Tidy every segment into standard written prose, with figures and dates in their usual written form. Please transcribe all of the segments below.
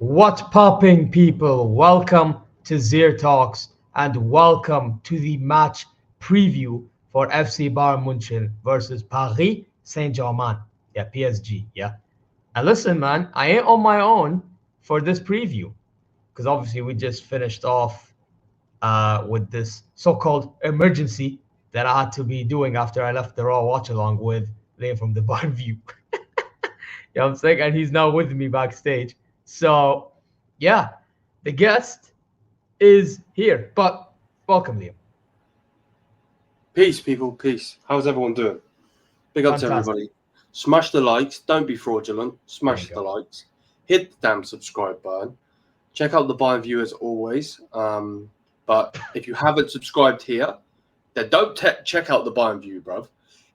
What popping, people? Welcome to ZeerTalks and welcome to the match preview for FC Bayern München versus Paris Saint-Germain. Yeah, PSG. Yeah. And listen, man, I ain't on my own for this preview because obviously we just finished off with this so-called emergency that I had to be doing after I left the Raw watch along with Liam from the Bayern View. You know what I'm saying? And he's now with me backstage. So, yeah, the guest is here. But welcome, Liam. Peace, people. Peace. How's everyone doing? Big up to Fantastic. everybody. Smash the likes. Don't be fraudulent. There you Smash the go. likes. Hit the damn subscribe button. Check out the Bayern View as always. But if you haven't subscribed here, then don't check out the Bayern View, bruv.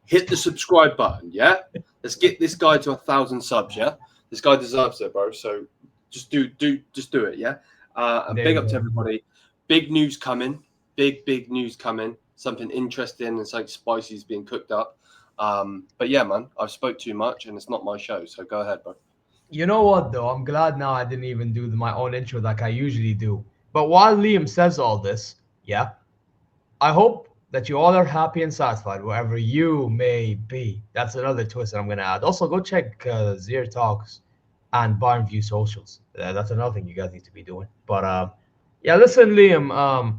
Hit the subscribe button, yeah? Let's get this guy to 1,000 subs, yeah? This guy deserves it, bro. So just do it, yeah? And There big you up to go. everybody. Big news coming. Big news coming. Something interesting and something spicy is being cooked up. But yeah, man, I've spoke too much and it's not my show. So go ahead, bro. You know what, though? I'm glad now I didn't even do my own intro like I usually do. But while Liam says all this, yeah, I hope that you all are happy and satisfied wherever you may be. That's another twist that I'm going to add. Also, go check Zier Talks and Bayern View socials. That's another thing you guys need to be doing. But yeah, listen, Liam.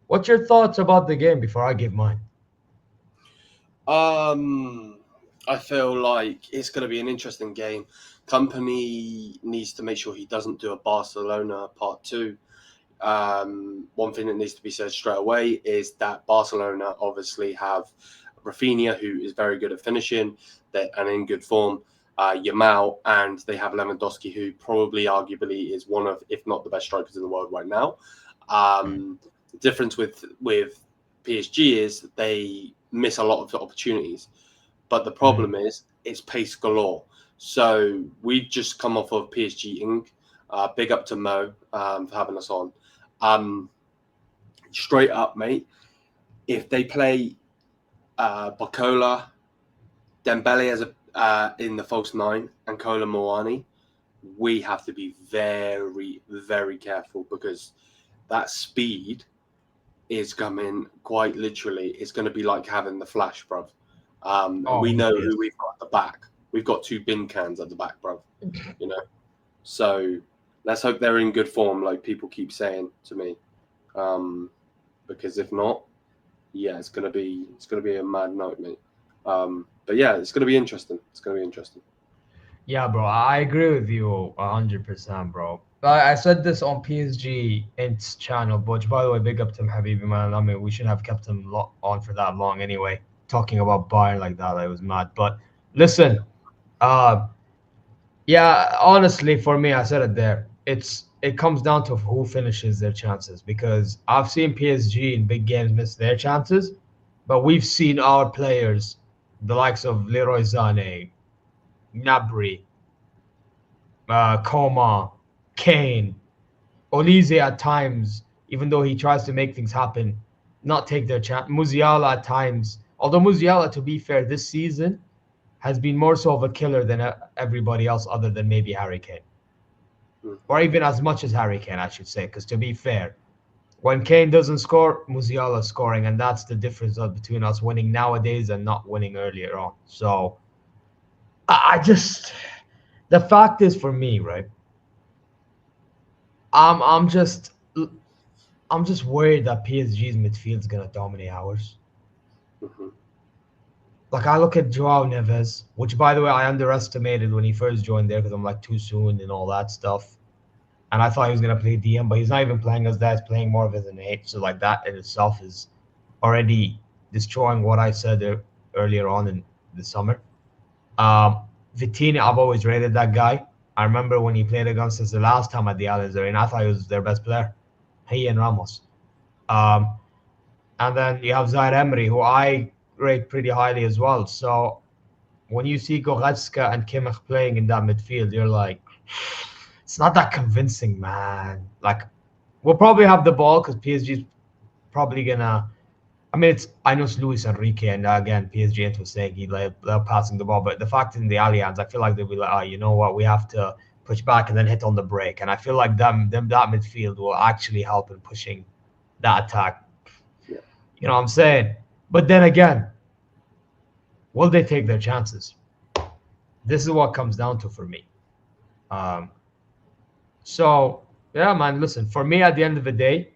What's your thoughts about the game before I give mine? I feel like it's going to be an interesting game. Company needs to make sure he doesn't do a Barcelona part two. One thing that needs to be said straight away is that Barcelona obviously have Rafinha, who is very good at finishing and in good form, Yamal, and they have Lewandowski, who probably arguably is one of, if not the best strikers in the world right now. The difference with PSG is they miss a lot of opportunities, but the problem is it's pace galore. So we've just come off of PSG Inc. Big up to Mo for having us on. Straight up, mate. If they play Bacola, Dembele as in the false nine, and Kola Moani, we have to be very, very careful because that speed is coming quite literally. It's going to be like having the flash, bruv. And we know who we've got at the back. We've got two bin cans at the back, bruv. You know, so let's hope they're in good form, like people keep saying to me. Because if not, yeah, it's gonna be a mad night, mate. But yeah, it's gonna be interesting. Yeah, bro, I agree with you 100%, bro. I said this on PSG Int's channel, which, by the way, big up to him, Habibi, man. I mean, we should have kept him on for that long anyway. Talking about Bayern like that, I was mad. But listen, yeah, honestly, for me, I said it there. It comes down to who finishes their chances because I've seen PSG in big games miss their chances, but we've seen our players, the likes of Leroy Sané, Gnabry, Coman, Kane, Olise at times, even though he tries to make things happen, not take their chance. Musiala at times, although Musiala, to be fair, this season has been more so of a killer than everybody else other than maybe Harry Kane. Or even as much as Harry Kane, I should say, because to be fair, when Kane doesn't score, Musiala's scoring, and that's the difference between us winning nowadays and not winning earlier on. So I just, the fact is for me, right? I'm just worried that PSG's midfield is gonna dominate ours. Mm-hmm. Like I look at Joao Neves, which by the way I underestimated when he first joined there because I'm like too soon and all that stuff. And I thought he was gonna play DM, but he's not even playing as that. He's playing more of as an eight. So like that in itself is already destroying what I said earlier on in the summer. Vitinha, I've always rated that guy. I remember when he played against us the last time at the Allianz Arena, I thought he was their best player. He and Ramos. And then you have Zaire Emery, who I rate pretty highly as well. So when you see Goretzka and Kimmich playing in that midfield, you're like, it's not that convincing, man. Like, we'll probably have the ball because PSG's probably gonna. I mean, I know it's Luis Enrique, and again, PSG into saying he love passing the ball, but the fact in the Allianz, I feel like they'll be like, oh, you know what, we have to push back, and then hit on the break. And I feel like them that midfield will actually help in pushing that attack. Yeah. You know what I'm saying? But then again, will they take their chances? This is what comes down to for me. Um, so yeah, man. Listen, for me, at the end of the day,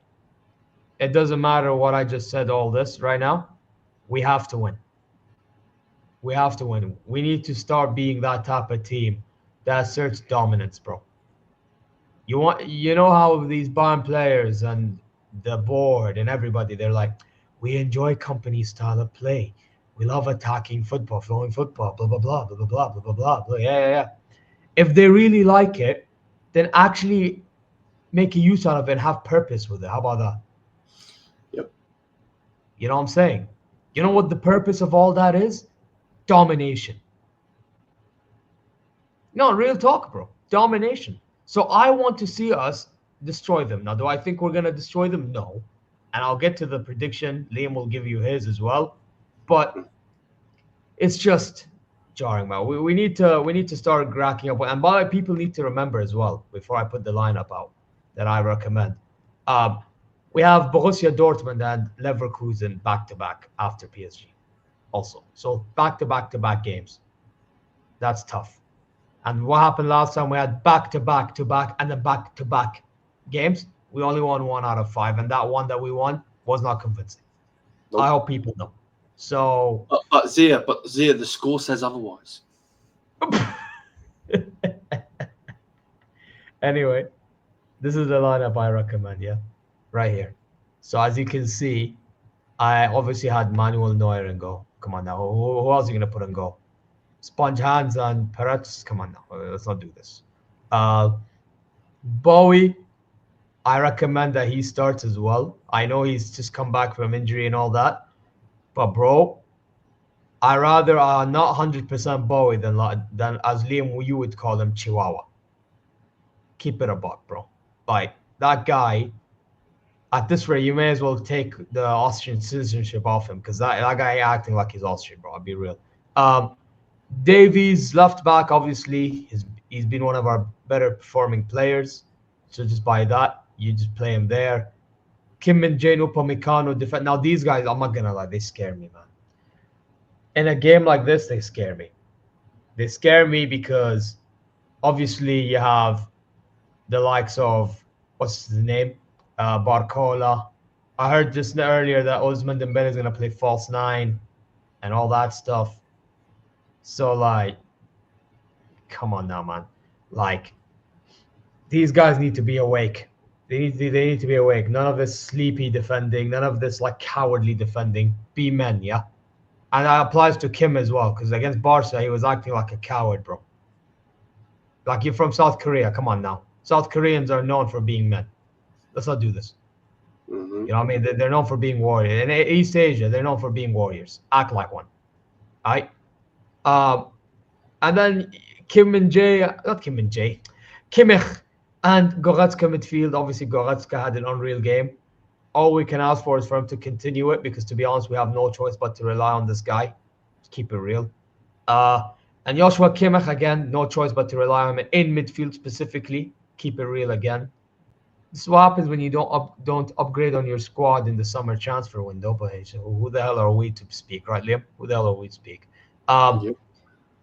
it doesn't matter what I just said. All this right now, we have to win. We have to win. We need to start being that type of team that asserts dominance, bro. You know how these Bayern players and the board and everybody, they're like, we enjoy company style of play. We love attacking football, flowing football, blah blah blah blah blah blah blah blah blah. Yeah, yeah, yeah. If they really like it, then actually make a use out of it and have purpose with it. How about that? Yep. You know what I'm saying? You know what the purpose of all that is? Domination. No, real talk, bro. Domination. So I want to see us destroy them. Now, do I think we're gonna destroy them? No. And I'll get to the prediction. Liam will give you his as well. But it's just jarring, man. We need to start cracking up. And by the way, people need to remember as well, before I put the lineup out that I recommend. Um, we have Borussia Dortmund and Leverkusen back to back after PSG. Also, so back to back to back games. That's tough. And what happened last time? We had back to back to back and then back to back games. We only won 1 out of 5, and that one that we won was not convincing. Nope. I hope people know. So, But Zia, the score says otherwise. anyway, this is the lineup I recommend. Yeah, right here. So as you can see, I obviously had Manuel Neuer in goal. Come on now, who else are you gonna put in goal? Sponge hands and Peretz. Come on now, let's not do this. Bowie, I recommend that he starts as well. I know he's just come back from injury and all that, but bro, I rather not 100% Bowie than as Liam you would call him Chihuahua. Keep it a buck, bro. Like that guy. At this rate, you may as well take the Austrian citizenship off him because that guy acting like he's Austrian, bro. I'll be real. Davies, left back, obviously, he's been one of our better performing players. So just by that, you just play him there. Kim and Jane Upamecano defend. Now these guys, I'm not gonna lie, they scare me, man. In a game like this, they scare me. They scare me because obviously you have the likes of what's his name, Barcola. I heard just earlier that Ousmane Dembele is gonna play false nine and all that stuff. So like, come on now, man. Like, these guys need to be awake. They need to be awake. None of this sleepy defending. None of this like cowardly defending. Be men, yeah. And that applies to Kim as well, because against Barca he was acting like a coward, bro. Like you're from South Korea. Come on now. South Koreans are known for being men. Let's not do this. Mm-hmm. You know what I mean? They're known for being warriors. In East Asia, they're known for being warriors. Act like one. All right? And then Kimmich and Goretzka midfield. Obviously, Goretzka had an unreal game. All we can ask for is for him to continue it because, to be honest, we have no choice but to rely on this guy. Just keep it real. And Joshua Kimmich, again, no choice but to rely on him in midfield specifically. Keep it real again. This is what happens when you don't upgrade on your squad in the summer transfer window. But hey, so who the hell are we to speak, right, Liam? Who the hell are we to speak? Yep.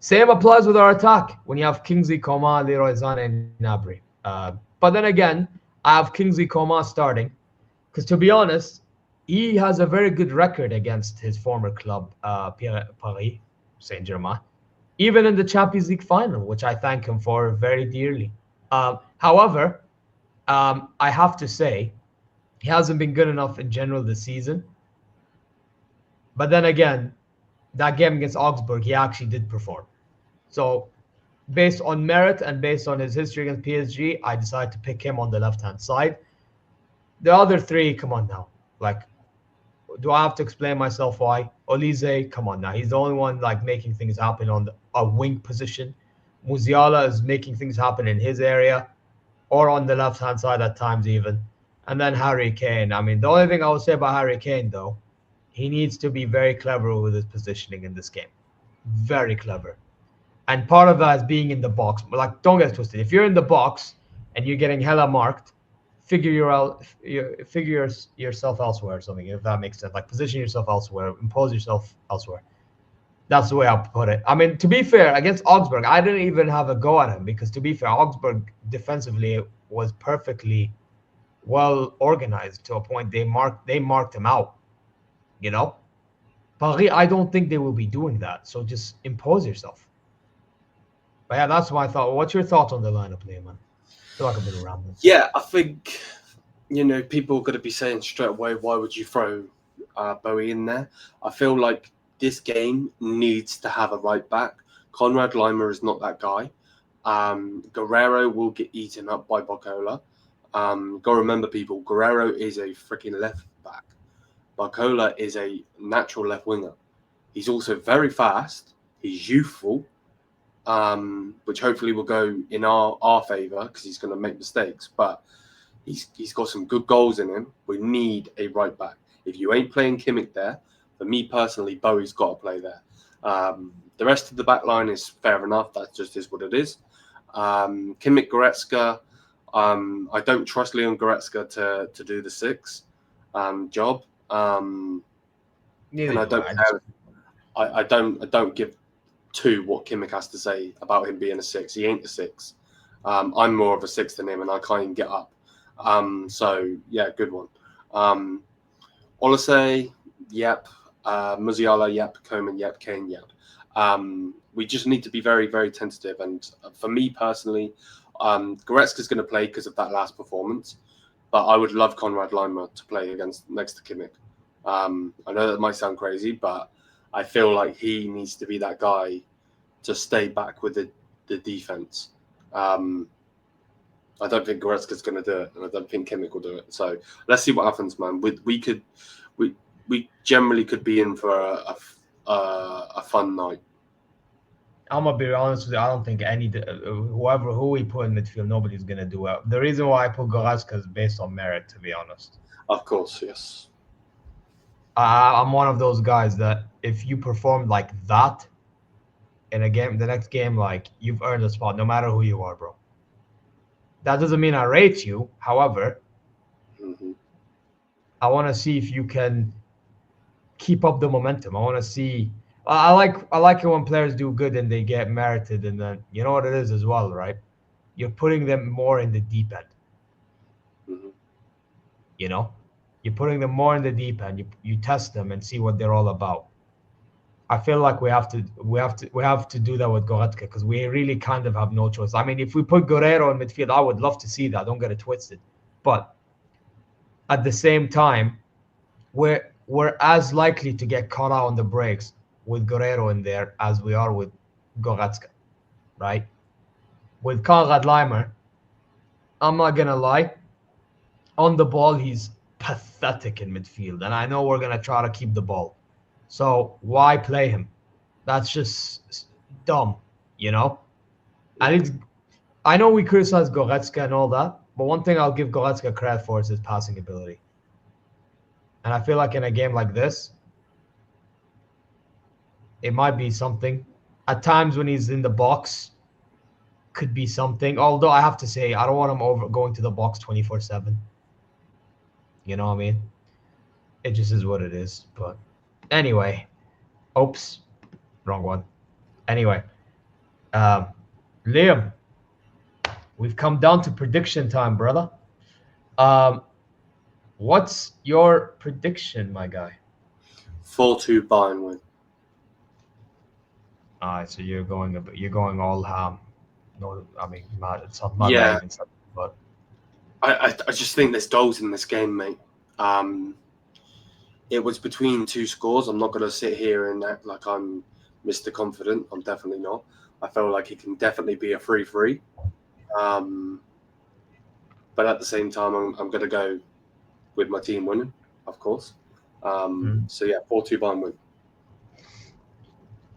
Same applies with our attack when you have Kingsley Coman, Leroy Sané, and Gnabry. But then again, I have Kingsley Coman starting because, to be honest, he has a very good record against his former club, Paris Saint-Germain, even in the Champions League final, which I thank him for very dearly. However, I have to say, he hasn't been good enough in general this season. But then again, that game against Augsburg, he actually did perform. So, based on merit and based on his history against PSG, I decided to pick him on the left-hand side. The other three, come on now. Like, do I have to explain myself why? Olise, come on now. He's the only one like making things happen on a wing position. Musiala is making things happen in his area or on the left-hand side at times even. And then Harry Kane. I mean, the only thing I would say about Harry Kane, though, he needs to be very clever with his positioning in this game. Very clever. And part of that is being in the box. But like, don't get it twisted. If you're in the box and you're getting hella marked, figure yourself elsewhere or something, if that makes sense. Like, position yourself elsewhere, impose yourself elsewhere. That's the way I put it. I mean, to be fair, against Augsburg, I didn't even have a go at him because, to be fair, Augsburg defensively was perfectly well organized to a point. They marked him out, you know. Paris, I don't think they will be doing that. So just impose yourself. But yeah, that's my thought. What's your thoughts on the lineup, Liam? Man? I feel like I've been rambling. Yeah, I think people are going to be saying straight away, why would you throw Bowie in there? I feel like this game needs to have a right back. Konrad Laimer is not that guy. Guerrero will get eaten up by Barcola. Got to remember, people, Guerrero is a freaking left back. Barcola is a natural left winger. He's also very fast. He's youthful, which hopefully will go in our favour because he's going to make mistakes. But he's got some good goals in him. We need a right back. If you ain't playing Kimmich there, for me personally, Bowie's got to play there. The rest of the back line is fair enough. That just is what it is. Kimmich, Goretzka. I don't trust Leon Goretzka to do the 6 job. And I don't give two what Kimmich has to say about him being a 6. He ain't a 6. I'm more of a 6 than him, and I can't even get up. So yeah, good one. Olasey, yep. Musiala, yep. Coman, yep. Kane, yep. We just need to be very, very tentative. And for me personally, Goretzka's going to play because of that last performance. But I would love Konrad Laimer to play next to Kimmich. I know that might sound crazy, but I feel like he needs to be that guy to stay back with the defense. I don't think Goretzka's going to do it, and I don't think Kimmich will do it. So let's see what happens, man. We generally could be in for a fun night. I'm gonna be honest with you. I don't think who we put in midfield, nobody's gonna do well. The reason why I put Goretzka is based on merit, to be honest. Of course, yes. I'm one of those guys that if you perform like that in a game, the next game, like, you've earned a spot, no matter who you are, bro. That doesn't mean I rate you. However, I want to see if you can keep up the momentum. I want to see. I like it when players do good and they get merited, and then you know what it is as well, right? You're putting them more in the deep end. You know, you're putting them more in the deep end. You test them and see what they're all about. I feel like we have to do that with Goretzka because we really kind of have no choice. I mean, if we put Guerrero in midfield, I would love to see that. Don't get it twisted, but at the same time, we're as likely to get caught out on the breaks with Guerrero in there as we are with Goretzka, right? With Konrad Laimer, I'm not gonna lie, on the ball he's pathetic in midfield, and I know we're gonna try to keep the ball. So why play him? That's just dumb, you know? And I know we criticize Goretzka and all that, but one thing I'll give Goretzka credit for is his passing ability. And I feel like in a game like this, it might be something. At times when he's in the box, could be something. Although I have to say, I don't want him going to the box 24/7. You know what I mean? It just is what it is. But anyway, oops, wrong one. Anyway, Liam, we've come down to prediction time, brother. What's your prediction, my guy? 4-2 Bayern win. All right, so you're going all ham. No, I mean, it's not Yeah. that even something, but I just think there's goals in this game, mate. It was between two scores. I'm not going to sit here and act like I'm Mr. Confident. I'm definitely not. I feel like it can definitely be a 3-3. But at the same time, I'm going to go with my team winning, of course. So yeah, 4-2 Bayern win.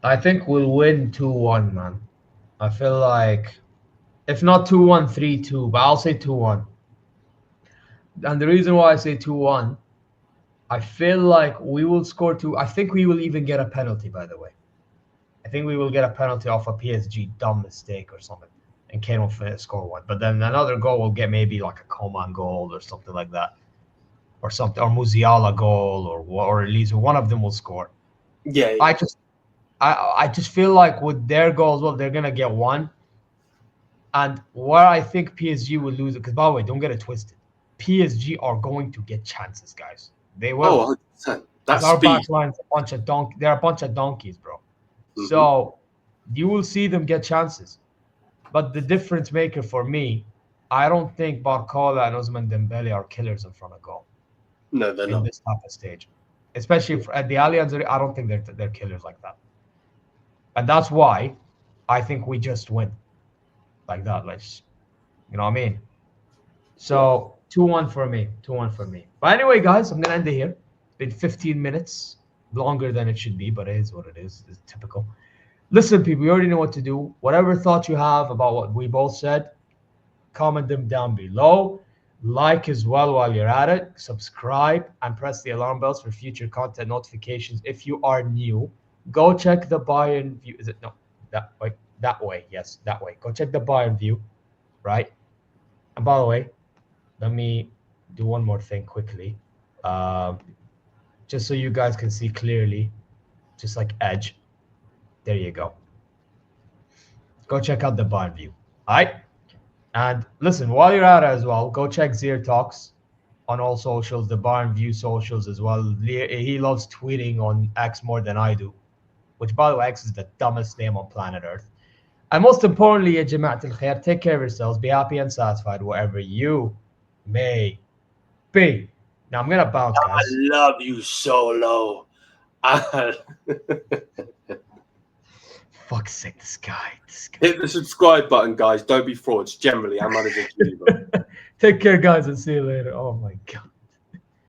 I think we'll win 2-1, man. I feel like, if not 2-1, 3-2, but I'll say 2-1. And the reason why I say 2-1, I feel like we will score 2. I think we will even get a penalty, by the way. I think we will get a penalty off a PSG dumb mistake or something, and Kane will score one. But then another goal will get maybe like a Coman goal or something like that, or something, or Musiala goal, or at least one of them will score. Yeah, I just feel like with their goals, well, they're gonna get one. And where I think PSG will lose it, because by the way, don't get it twisted. PSG are going to get chances, guys. They will. 100%. Because That our speed. back line's a bunch of they're a bunch of donkeys, bro. Mm-hmm. So you will see them get chances. But the difference maker for me, I don't think Barcola and Ousmane Dembele are killers in front of goal No, they're in not. this type of stage. Especially at the Allianz, I don't think they're killers like that. And that's why I think we just win like that. You know what I mean? So 2-1 for me. 2-1 for me. But anyway, guys, I'm gonna end it here. It's been 15 minutes, longer than it should be, but it is what it is. It's typical. Listen, people, you already know what to do. Whatever thoughts you have about what we both said, comment them down below. Like as well while you're at it. Subscribe and press the alarm bells for future content notifications. If you are new, go check the Bayern View. Is it no? That way. That way. Yes, that way. Go check the Bayern View, right? And by the way, let me do one more thing quickly, just so you guys can see clearly, just like Edge. There you go. Go check out the Bayern View. All right. And listen, while you're at it as well, go check ZeerTalks on all socials, the Bayern View socials as well. He loves tweeting on X more than I do, which, by the way, X is the dumbest name on planet Earth. And most importantly, ya Jama'at al-Khair, take care of yourselves, be happy and satisfied wherever you may be. Now, I'm going to bounce, I guys. love you, Solo. Fuck's sake, this guy. Hit the subscribe button, guys. Don't be frauds. Generally, I'm manager. Take care, guys, and see you later. Oh, my God.